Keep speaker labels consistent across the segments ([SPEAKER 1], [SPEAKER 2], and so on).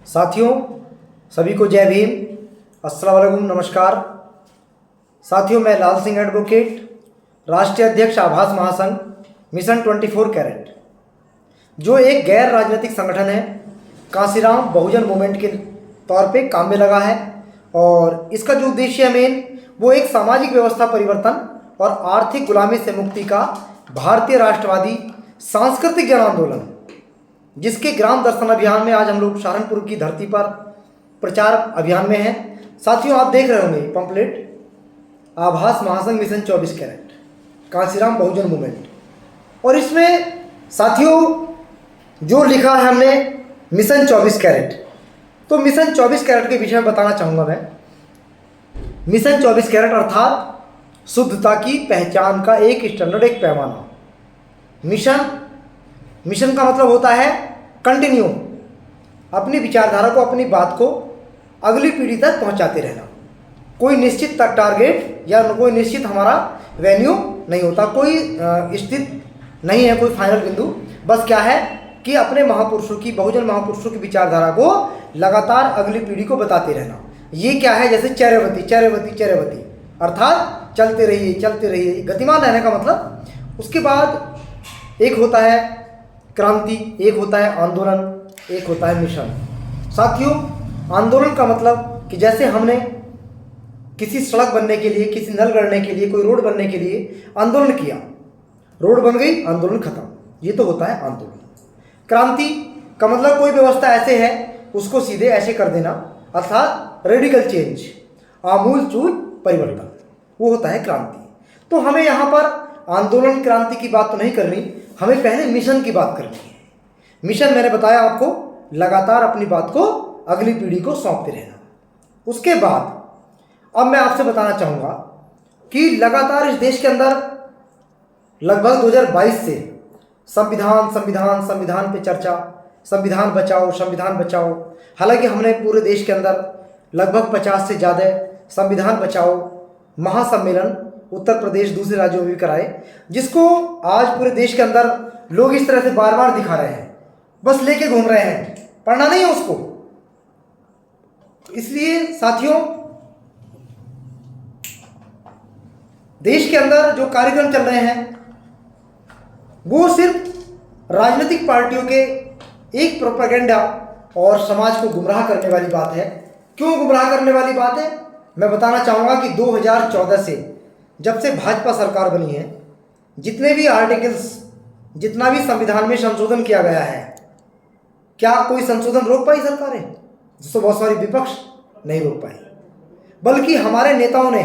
[SPEAKER 1] साथियों, सभी को जय भीम, अस्सलाम वालेकुम, नमस्कार। साथियों, मैं लाल सिंह एडवोकेट, राष्ट्रीय अध्यक्ष आभास महासंघ मिशन 24 कैरेट, जो एक गैर राजनीतिक संगठन है, कांसीराम बहुजन मूवमेंट के तौर पे काम में लगा है। और इसका जो उद्देश्य है मेन, वो एक सामाजिक व्यवस्था परिवर्तन और आर्थिक गुलामी से मुक्ति का भारतीय राष्ट्रवादी सांस्कृतिक जन आंदोलन, जिसके ग्राम दर्शन अभियान में आज हम लोग सहारनपुर की धरती पर प्रचार अभियान में हैं। साथियों, आप देख रहे होंगे पंपलेट, आभास महासंघ मिशन 24 कैरेट, कांसीराम बहुजन मूवमेंट। और इसमें साथियों जो लिखा है हमने मिशन 24 कैरेट, तो मिशन 24 कैरेट के विषय में बताना चाहूँगा मैं। मिशन 24 कैरेट अर्थात शुद्धता की पहचान का एक स्टैंडर्ड, एक पैमाना। मिशन का मतलब होता है कंटिन्यू, अपनी विचारधारा को, अपनी बात को अगली पीढ़ी तक पहुंचाते रहना। कोई निश्चित टारगेट या कोई निश्चित हमारा वेन्यू नहीं होता, कोई स्थित नहीं है, कोई फाइनल बिंदु। बस क्या है कि अपने महापुरुषों की, बहुजन महापुरुषों की विचारधारा को लगातार अगली पीढ़ी को बताते रहना। ये क्या है, जैसे चरैवती अर्थात चलते रहिए, गतिमान रहने का मतलब। उसके बाद एक होता है क्रांति, एक होता है आंदोलन, एक होता है मिशन। साथियों, आंदोलन का मतलब कि जैसे हमने किसी सड़क बनने के लिए, किसी नल गढ़ने के लिए, कोई रोड बनने के लिए आंदोलन किया, रोड बन गई, आंदोलन खत्म, ये तो होता है आंदोलन। क्रांति का मतलब कोई व्यवस्था ऐसे है उसको सीधे ऐसे कर देना, अर्थात रेडिकल चेंज, आमूल चूल परिवर्तन, वो होता है क्रांति। तो हमें यहाँ पर आंदोलन क्रांति की बात तो नहीं करनी, हमें पहले मिशन की बात करनी है। मिशन मैंने बताया आपको, लगातार अपनी बात को अगली पीढ़ी को सौंपते रहना। उसके बाद अब मैं आपसे बताना चाहूँगा कि लगातार इस देश के अंदर लगभग 2022 से संविधान पे चर्चा, संविधान बचाओ। हालांकि हमने पूरे देश के अंदर लगभग 50 से ज़्यादा संविधान बचाओ महासम्मेलन उत्तर प्रदेश, दूसरे राज्यों में भी कराए, जिसको आज पूरे देश के अंदर लोग इस तरह से बार बार दिखा रहे हैं, बस लेके घूम रहे हैं, पढ़ना नहीं है उसको। इसलिए साथियों, देश के अंदर जो कार्यक्रम चल रहे हैं वो सिर्फ राजनीतिक पार्टियों के एक प्रोपेगेंडा और समाज को गुमराह करने वाली बात है। क्यों गुमराह करने वाली बात है, मैं बताना चाहूँगा कि 2014 से जब से भाजपा सरकार बनी है, जितने भी आर्टिकल्स, जितना भी संविधान में संशोधन किया गया है, क्या कोई संशोधन रोक पाई सरकारें? जिसको बहुत सारी विपक्ष नहीं रोक पाई, बल्कि हमारे नेताओं ने,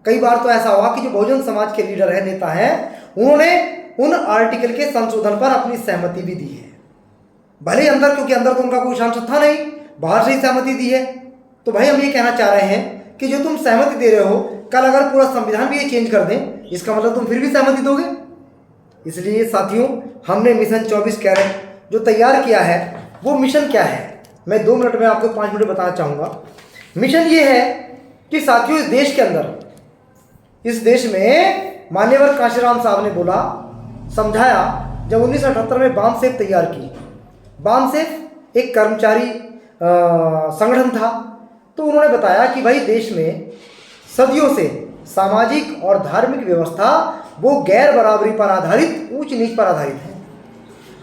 [SPEAKER 1] कई बार तो ऐसा हुआ कि जो बहुजन समाज के लीडर हैं, नेता हैं, उन्होंने उन आर्टिकल के संशोधन पर अपनी सहमति भी दी है। भले ही अंदर, क्योंकि अंदर तो उनका कोई सांसद था नहीं, बाहर से ही सहमति दी है। तो भाई हम ये कहना चाह रहे हैं कि जो तुम सहमति दे रहे हो, कल अगर पूरा संविधान भी ये चेंज कर दें, इसका मतलब तुम फिर भी सहमति दोगे। इसलिए साथियों, हमने मिशन 24 कैरेट जो तैयार किया है, वो मिशन क्या है, मैं 2 मिनट में आपको 5 मिनट बताना चाहूँगा। मिशन ये है कि साथियों, इस देश के अंदर, इस देश में मान्यवर कांशीराम साहब ने बोला, समझाया, जब 1978 में बामसेफ तैयार की। बामसेफ एक कर्मचारी संगठन था, तो उन्होंने बताया कि भाई देश में सदियों से सामाजिक और धार्मिक व्यवस्था वो गैर बराबरी पर आधारित, ऊंच नीच पर आधारित है,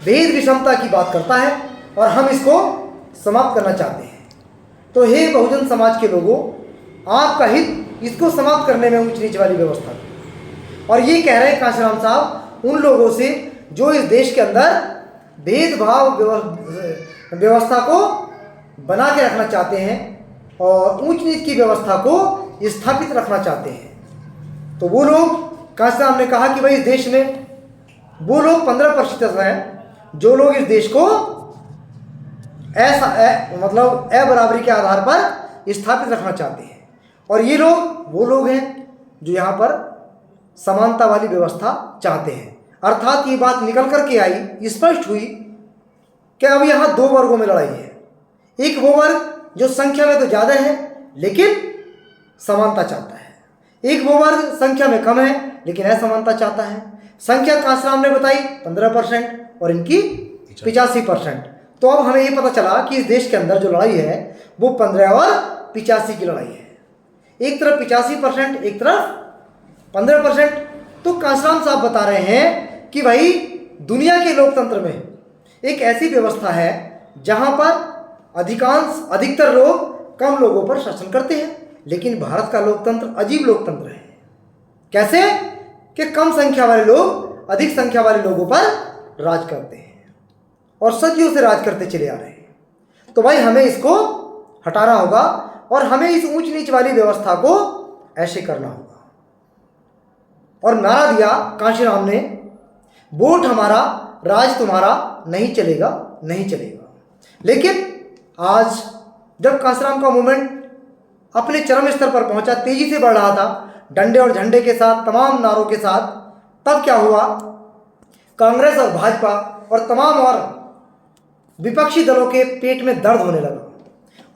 [SPEAKER 1] भेद विषमता की बात करता है, और हम इसको समाप्त करना चाहते हैं। तो हे बहुजन समाज के लोगों, आपका हित इसको समाप्त करने में, ऊंच नीच वाली व्यवस्था। और ये कह रहे हैं कांशीराम साहब उन लोगों से जो इस देश के अंदर भेदभाव व्यवस्था को बना के रखना चाहते हैं और ऊंच नीच की व्यवस्था को स्थापित रखना चाहते हैं। तो वो लोग, कांशीराम ने कहा कि भाई इस देश में वो लोग 15% हैं जो लोग इस देश को मतलब अबराबरी के आधार पर स्थापित रखना चाहते हैं, और ये लोग वो लोग हैं जो यहाँ पर समानता वाली व्यवस्था चाहते हैं। अर्थात ये बात निकल करके आई, स्पष्ट हुई कि अब यहाँ 2 वर्गों में लड़ाई है। एक वो वर्ग जो संख्या में तो ज़्यादा है लेकिन समानता चाहता है, एक वो वर्ग संख्या में कम है लेकिन असमानता चाहता है। संख्या कांशीराम ने बताई 15% और इनकी 85%। तो अब हमें ये पता चला कि इस देश के अंदर जो लड़ाई है वो 15 और 85 की लड़ाई है। एक तरफ 85%, एक तरफ 15%। तो कांसराम साहब बता रहे हैं कि भाई दुनिया के लोकतंत्र में एक ऐसी व्यवस्था है जहां पर अधिकतर लोग कम लोगों पर शासन करते हैं, लेकिन भारत का लोकतंत्र अजीब लोकतंत्र है। कैसे? कि कम संख्या वाले लोग अधिक संख्या वाले लोगों पर राज करते हैं और सदियों से राज करते चले आ रहे हैं। तो भाई हमें इसको हटाना होगा और हमें इस ऊंच नीच वाली व्यवस्था को ऐसे करना होगा। और नारा दिया कांशीराम ने, वोट हमारा राज तुम्हारा, नहीं चलेगा नहीं चलेगा। लेकिन आज जब कांशीराम का मूवमेंट अपने चरम स्तर पर पहुंचा, तेजी से बढ़ रहा था, डंडे और झंडे के साथ, तमाम नारों के साथ, तब क्या हुआ? कांग्रेस और भाजपा और तमाम और विपक्षी दलों के पेट में दर्द होने लगा।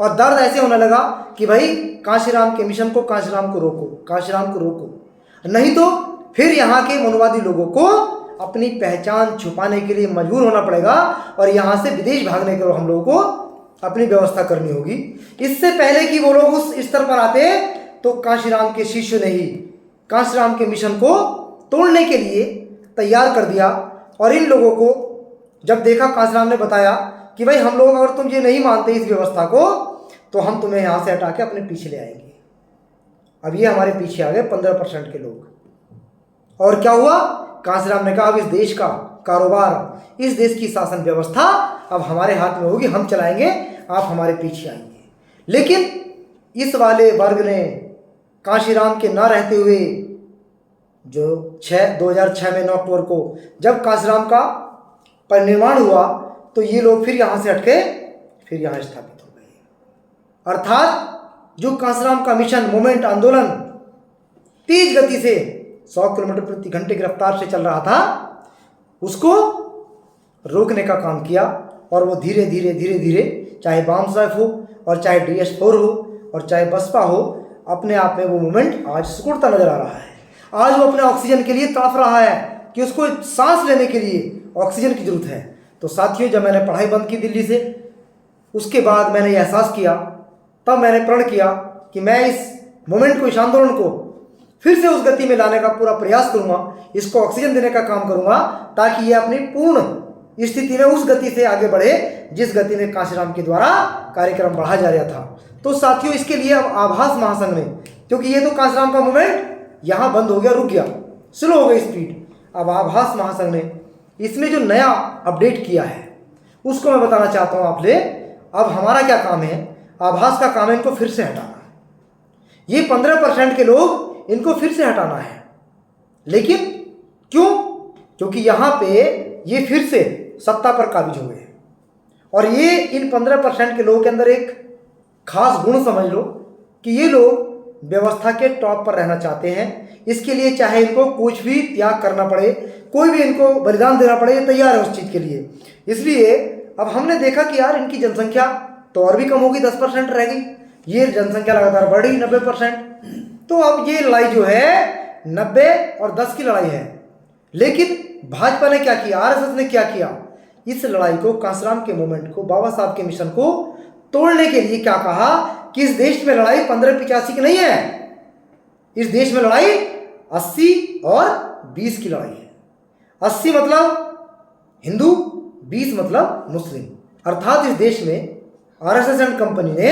[SPEAKER 1] और दर्द ऐसे होने लगा कि भाई कांशीराम के मिशन को, कांशीराम को रोको, कांशीराम को रोको, नहीं तो फिर यहाँ के मनुवादी लोगों को अपनी पहचान छुपाने के लिए मजबूर होना पड़ेगा और यहाँ से विदेश भागने के लिए हम लोगों को अपनी व्यवस्था करनी होगी। इससे पहले कि वो लोग उस स्तर पर आते तो कांशीराम के शिष्य ने ही कांशीराम के मिशन को तोड़ने के लिए तैयार कर दिया। और इन लोगों को जब देखा, कांशीराम ने बताया कि भाई हम लोग, अगर तुम ये नहीं मानते इस व्यवस्था को, तो हम तुम्हें यहाँ से हटा के अपने पीछे ले आएंगे। अब ये हमारे पीछे आ गए 15% के लोग। और क्या हुआ? कांशीराम ने कहा अब इस देश का कारोबार, इस देश की शासन व्यवस्था अब हमारे हाथ में होगी, हम चलाएंगे, आप हमारे पीछे आएंगे। लेकिन इस वाले वर्ग ने कांशीराम के ना रहते हुए, जो 2006 में 9 अक्टूबर को जब कांशीराम का परिनिर्माण हुआ, तो ये लोग फिर यहाँ से हटके फिर यहाँ स्थापित हो गए। अर्थात जो कांशीराम का मिशन, मूवमेंट, आंदोलन तेज गति से 100 किलोमीटर प्रति घंटे की रफ्तार से चल रहा था, उसको रोकने का काम किया। और वो धीरे धीरे धीरे धीरे, चाहे बाम साइफ हो और चाहे DS4 हो और चाहे बसपा हो, अपने आप में वो मूवमेंट आज सिकुड़ता नजर आ रहा है। आज वो अपने ऑक्सीजन के लिए तड़प रहा है कि उसको सांस लेने के लिए ऑक्सीजन की जरूरत है। तो साथियों, जब मैंने पढ़ाई बंद की दिल्ली से, उसके बाद मैंने ये एहसास किया, तब मैंने प्रण किया कि मैं इस मूवमेंट को, इस आंदोलन को फिर से उस गति में लाने का पूरा प्रयास करूंगा, इसको ऑक्सीजन देने का काम करूंगा, ताकि ये अपनी पूर्ण स्थिति में उस गति से आगे बढ़े जिस गति में कांशीराम के द्वारा कार्यक्रम बढ़ा जा रहा था। तो साथियों, इसके लिए अब आभास महासंघ ने, क्योंकि ये तो कांशीराम का मूवमेंट यहाँ बंद हो गया, रुक गया, स्लो हो गई स्पीड, अब आभास महासंघ ने इसमें जो नया अपडेट किया है उसको मैं बताना चाहता हूँ आपसे। अब हमारा क्या काम है? आभास का काम है इनको फिर से हटाना। ये 15% के लोग, इनको फिर से हटाना है। लेकिन क्यों? क्योंकि यहाँ पे ये फिर से सत्ता पर काबिज हो गए। और ये इन 15% के लोगों के अंदर एक खास गुण समझ लो कि ये लोग व्यवस्था के टॉप पर रहना चाहते हैं। इसके लिए चाहे इनको कुछ भी त्याग करना पड़े, कोई भी इनको बलिदान देना पड़े, ये तैयार है उस चीज़ के लिए। इसलिए अब हमने देखा कि यार इनकी जनसंख्या तो और भी कम होगी, 10% रह गई, ये जनसंख्या लगातार बढ़ रही 90%। तो अब ये लड़ाई जो है 90 और 10 की लड़ाई है। लेकिन भाजपा ने क्या किया, RSS ने क्या किया? इस लड़ाई को, कांशीराम के मूवमेंट को, बाबा साहब के मिशन को तोड़ने के लिए क्या कहा कि इस देश में लड़ाई 15-85 की नहीं है, इस देश में लड़ाई 80 और 20 की लड़ाई है। 80 मतलब हिंदू, 20 मतलब मुस्लिम। अर्थात इस देश में RSS एंड कंपनी ने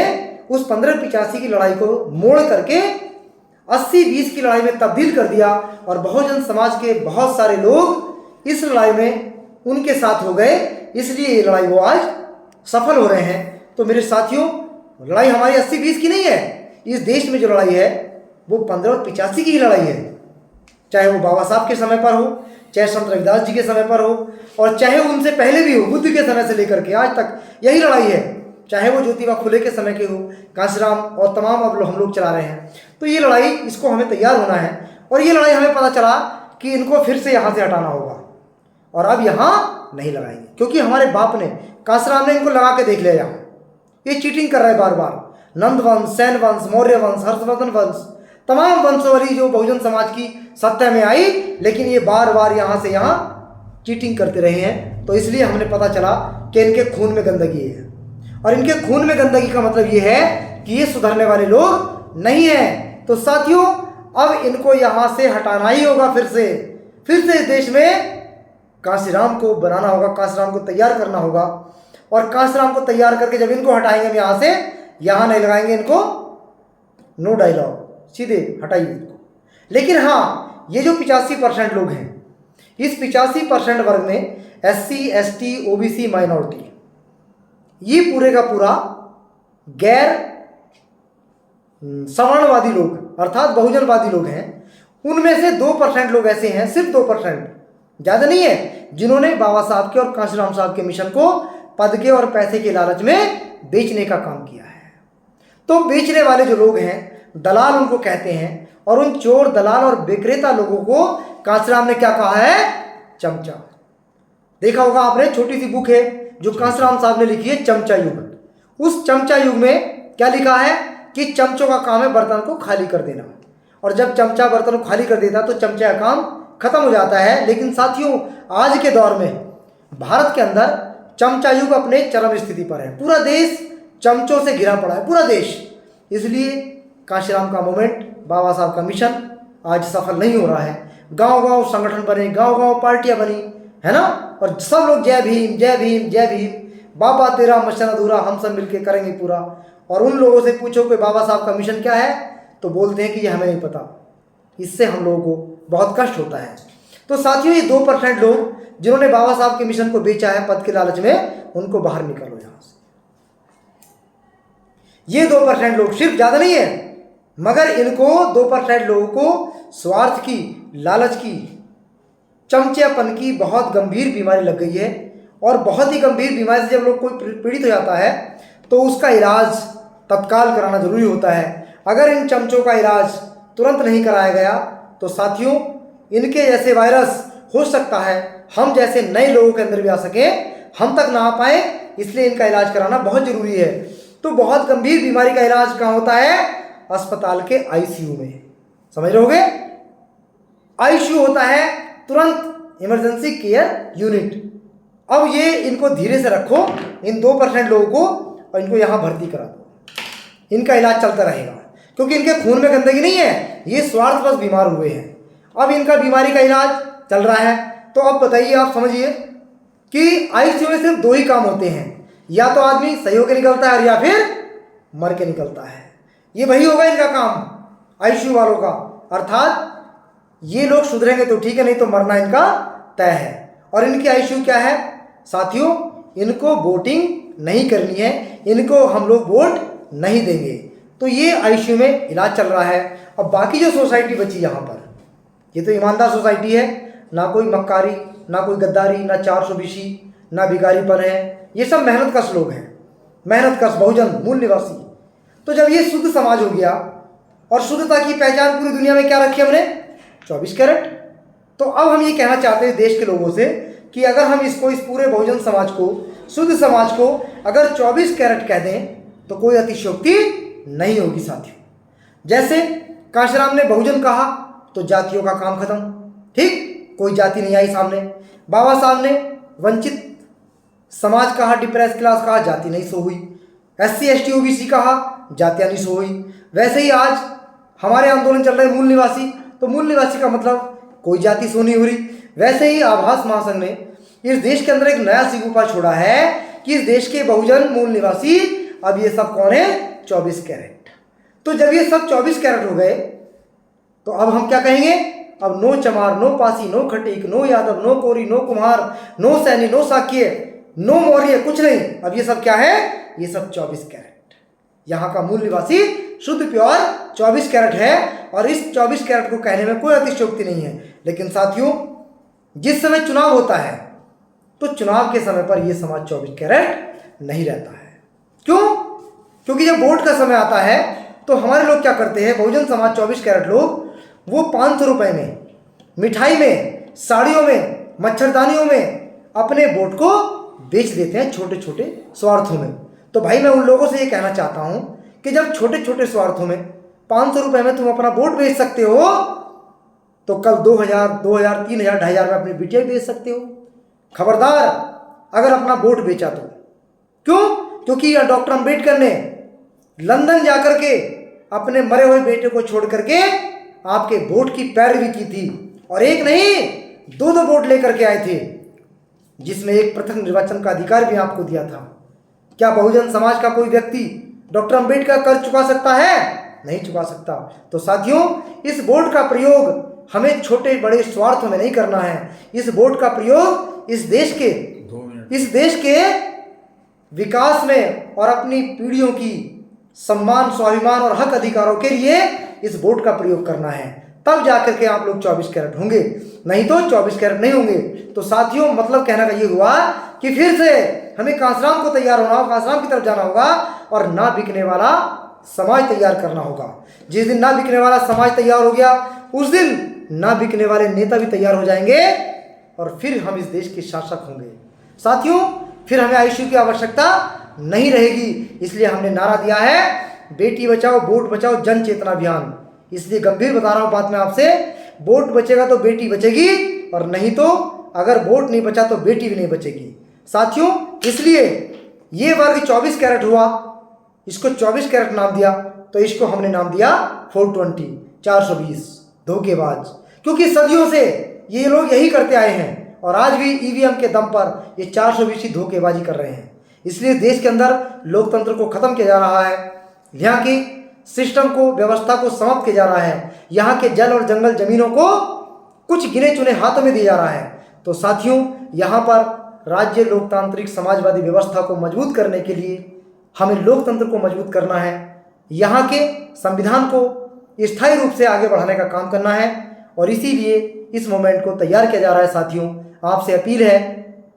[SPEAKER 1] उस 15-85 की लड़ाई को मोड़ करके 80-20 की लड़ाई में तब्दील कर दिया। और बहुजन समाज के बहुत सारे लोग इस लड़ाई में उनके साथ हो गए, इसलिए ये लड़ाई वो आज सफल हो रहे हैं। तो मेरे साथियों, लड़ाई हमारी 80-20 की नहीं है। इस देश में जो लड़ाई है वो 15 और 85 की ही लड़ाई है। चाहे वो बाबा साहब के समय पर हो, चाहे संत रविदास जी के समय पर हो, और चाहे उनसे पहले भी हो, बुद्ध के समय से लेकर के आज तक यही लड़ाई है। चाहे वो ज्योतिबा फुले के समय के हो, कांशीराम और तमाम अब हम लोग चला रहे हैं। तो ये लड़ाई, इसको हमें तैयार होना है। और ये लड़ाई हमें पता चला कि इनको फिर से यहाँ से हटाना होगा और अब यहाँ नहीं लगाएंगे, क्योंकि हमारे बाप ने, कांशीराम ने इनको लगा के देख लिया। यहाँ ये चीटिंग कर रहा है बार बार। नंद वंश, सेन वंश, मौर्य वंश, हर्षवर्धन वंश, तमाम वंशावली जो बहुजन समाज की सत्ता में आई, लेकिन ये बार बार यहाँ से यहाँ चीटिंग करते रहे हैं, तो इसलिए हमने पता चला कि इनके खून में गंदगी है। और इनके खून में गंदगी का मतलब ये है कि ये सुधरने वाले लोग नहीं हैं। तो साथियों, अब इनको यहाँ से हटाना ही होगा। फिर से इस देश में कांशीराम को बनाना होगा, कांशीराम को तैयार करना होगा। और कांशीराम को तैयार करके जब इनको हटाएंगे हम यहाँ से, यहाँ नहीं लगाएंगे इनको नो डायलॉग, सीधे हटाइए इनको। लेकिन हाँ, ये जो 85% लोग हैं, इस 85% वर्ग में SC ST OBC माइनॉरिटी, ये पूरे का पूरा गैर सवर्णवादी लोग अर्थात बहुजनवादी लोग हैं। उनमें से 2% लोग ऐसे हैं, सिर्फ 2%, ज़्यादा नहीं है, जिन्होंने बाबा साहब के और कांशीराम साहब के मिशन को पद के और पैसे के लालच में बेचने का काम किया है। तो बेचने वाले जो लोग हैं, दलाल उनको कहते हैं। और उन चोर, दलाल और विक्रेता लोगों को कांशीराम ने क्या कहा है? चमचा। देखा होगा आपने, छोटी सी बुक है जो कांशीराम साहब ने लिखी है, चमचा युग। उस चमचा युग में क्या लिखा है कि चमचों का काम है बर्तन को खाली कर देना। और जब चमचा बर्तन को खाली कर देता तो चमचा का काम खत्म हो जाता है। लेकिन साथियों, आज के दौर में भारत के अंदर चमचा युग अपने चरम स्थिति पर है। पूरा देश चमचों से घिरा पड़ा है, पूरा देश। इसलिए कांशीराम का मूवमेंट, बाबा साहब का मिशन आज सफल नहीं हो रहा है। गांव-गांव संगठन बने, गांव-गांव पार्टियां बनी, है ना, और सब लोग जय भीम जय भीम जय भीम, बाबा तेरा मिशन अधूरा, हम सब मिलके करेंगे पूरा। और उन लोगों से पूछो कि बाबा साहब का मिशन क्या है, तो बोलते हैं कि ये हमें नहीं पता। इससे हम लोगों को बहुत कष्ट होता है। तो साथियों, ये 2% लोग जिन्होंने बाबा साहब के मिशन को बेचा है पद के लालच में, उनको बाहर निकालो यहाँ से। ये 2% लोग, सिर्फ ज़्यादा नहीं है, मगर इनको 2% लोगों को स्वार्थ की, लालच की, चमचेपन की बहुत गंभीर बीमारी लग गई है। और बहुत ही गंभीर बीमारी से जब लोग कोई पीड़ित हो जाता है तो उसका इलाज तत्काल कराना जरूरी होता है। अगर इन चमचों का इलाज तुरंत नहीं कराया गया तो साथियों, इनके जैसे वायरस हो सकता है हम जैसे नए लोगों के अंदर भी आ सके, हम तक ना आ पाए। इसलिए इनका इलाज कराना बहुत जरूरी है। तो बहुत गंभीर बीमारी का इलाज कहाँ होता है? अस्पताल के ICU में। समझ रहे होगे? ICU होता है तुरंत इमरजेंसी केयर यूनिट। अब ये इनको धीरे से रखो, इन 2% लोगों को, और इनको यहाँ भर्ती करा दो। इनका इलाज चलता रहेगा क्योंकि इनके खून में गंदगी नहीं है, ये स्वार्थवश बीमार हुए हैं। अब इनका बीमारी का इलाज चल रहा है। तो अब बताइए, आप समझिए कि ICU में सिर्फ 2 ही काम होते हैं, या तो आदमी सही होकर निकलता है या फिर मर के निकलता है। ये वही होगा इनका काम, ICU वालों का। अर्थात ये लोग सुधरेंगे तो ठीक है, नहीं तो मरना इनका तय है। और इनकी ICU क्या है साथियों? इनको वोटिंग नहीं करनी है, इनको हम लोग वोट नहीं देंगे। तो ये ICU में इलाज चल रहा है। अब बाकी जो सोसाइटी बची यहाँ पर, ये तो ईमानदार सोसाइटी है, ना कोई मक्कारी, ना कोई गद्दारी, ना 420, ना भिखारीपन है। ये सब मेहनतकश लोग हैं, मेहनतकश बहुजन मूल निवासी। तो जब ये शुद्ध समाज हो गया, और शुद्धता की पहचान पूरी दुनिया में क्या रखी हमने? 24 कैरेट। तो अब हम ये कहना चाहते हैं देश के लोगों से कि अगर हम इसको, इस पूरे बहुजन समाज को, शुद्ध समाज को अगर 24 कैरेट कह दें तो कोई अतिशयोक्ति नहीं होगी साथियों। जैसे कांशीराम ने बहुजन कहा तो जातियों का काम खत्म, ठीक, कोई जाति नहीं आई सामने। बाबा साहब ने वंचित समाज कहा, डिप्रेस क्लास कहा, जाति नहीं सो हुई। SC ST OBC कहा, जातियाँ नहीं सो हुई। वैसे ही आज हमारे आंदोलन चल रहे मूल निवासी, तो मूल निवासी का मतलब कोई जाति सो नहीं हो रही। वैसे ही आभास महासंघ ने इस देश के अंदर एक नया सिगुफा छोड़ा है कि इस देश के बहुजन मूल निवासी अब ये सब कौन है? 24 कैरेट। तो जब ये सब 24 कैरेट हो गए तो अब हम क्या कहेंगे? अब no Chamar, no Pasi, no Khatik, no Yadav, no Kori, no Kumhar, no Saini, no साकिए, नो मौर्य, कुछ नहीं। अब ये सब क्या है? ये सब 24 कैरेट। यहाँ का मूल निवासी शुद्ध प्योर 24 कैरेट है। और इस 24 कैरेट को कहने में कोई अतिशयोक्ति नहीं है। लेकिन साथियों, जिस समय चुनाव होता है तो चुनाव के समय पर यह समाज 24 कैरेट नहीं रहता है। क्यों? क्योंकि जब वोट का समय आता है तो हमारे लोग क्या करते हैं, बहुजन समाज 24 कैरेट लोग, वो 500 रुपये में, मिठाई में, साड़ियों में, मच्छरदानियों में अपने वोट को बेच देते हैं छोटे छोटे स्वार्थों में। तो भाई, मैं उन लोगों से ये कहना चाहता हूं कि जब छोटे छोटे स्वार्थों में 500 रुपये में तुम अपना वोट बेच सकते हो, तो कल 2000, 2000, 3000, 2500 में अपनी बिटिया बेच सकते हो। खबरदार अगर अपना वोट बेचा तो। क्यों? क्योंकि डॉक्टर अंबेडकर ने लंदन जाकर के अपने मरे हुए बेटे को छोड़ करके आपके वोट की पैरवी की थी, और एक नहीं दो दो वोट लेकर के आए थे, जिसमें एक पृथक निर्वाचन का अधिकार भी आपको दिया था। क्या बहुजन समाज का कोई व्यक्ति डॉक्टर अंबेडकर कर चुका सकता है? नहीं चुका सकता। तो साथियों, इस वोट का प्रयोग हमें छोटे बड़े स्वार्थों में नहीं करना है। इस वोट का प्रयोग इस देश के विकास में और अपनी पीढ़ियों की सम्मान, स्वाभिमान और हक अधिकारों के लिए इस वोट का प्रयोग करना है। तब जाकर के आप लोग 24 कैरेट होंगे, नहीं तो 24 कैरेट नहीं होंगे। तो साथियों, मतलब कहने का ये हुआ कि फिर से हमें कांसराम को तैयार होना होगा, कांसराम की तरफ जाना होगा और ना बिकने वाला समाज तैयार करना होगा। जिस दिन ना बिकने वाला समाज तैयार हो गया, उस दिन ना बिकने वाले नेता भी तैयार हो जाएंगे और फिर हम इस देश के शासक होंगे। साथियों, फिर हमें आईसीयू की आवश्यकता नहीं रहेगी। इसलिए हमने नारा दिया है, बेटी बचाओ वोट बचाओ जन चेतना अभियान। इसलिए गंभीर बता रहा हूं बात में आपसे, वोट बचेगा तो बेटी बचेगी, और नहीं तो अगर वोट नहीं बचा तो बेटी भी नहीं बचेगी। साथियों, इसलिए ये वर्ग 24 कैरेट हुआ, इसको 24 कैरेट नाम दिया, तो इसको हमने नाम दिया 420 420 धोखेबाज। क्योंकि सदियों से ये लोग यही करते आए हैं और आज भी ईवीएम के दम पर ये 420 ही धोखेबाजी कर रहे हैं। इसलिए देश के अंदर लोकतंत्र को खत्म किया जा रहा है, यहाँ की सिस्टम को, व्यवस्था को समाप्त किया जा रहा है, यहाँ के जल और जंगल जमीनों को कुछ गिने चुने हाथों में दिया जा रहा है। तो साथियों, यहाँ पर राज्य लोकतांत्रिक समाजवादी व्यवस्था को मजबूत करने के लिए हमें लोकतंत्र को मजबूत करना है, यहाँ के संविधान को स्थायी रूप से आगे बढ़ाने का काम करना है, और इसीलिए इस मूवमेंट को तैयार किया जा रहा है। साथियों, आपसे अपील है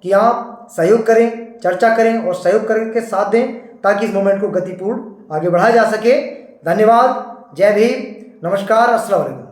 [SPEAKER 1] कि आप सहयोग करें, चर्चा करें और सहयोग करके साथ दें, ताकि इस मूवमेंट को गतिपूर्ण आगे बढ़ाया जा सके। धन्यवाद। जय भीम। नमस्कार। अस्सलाम वालेकुम।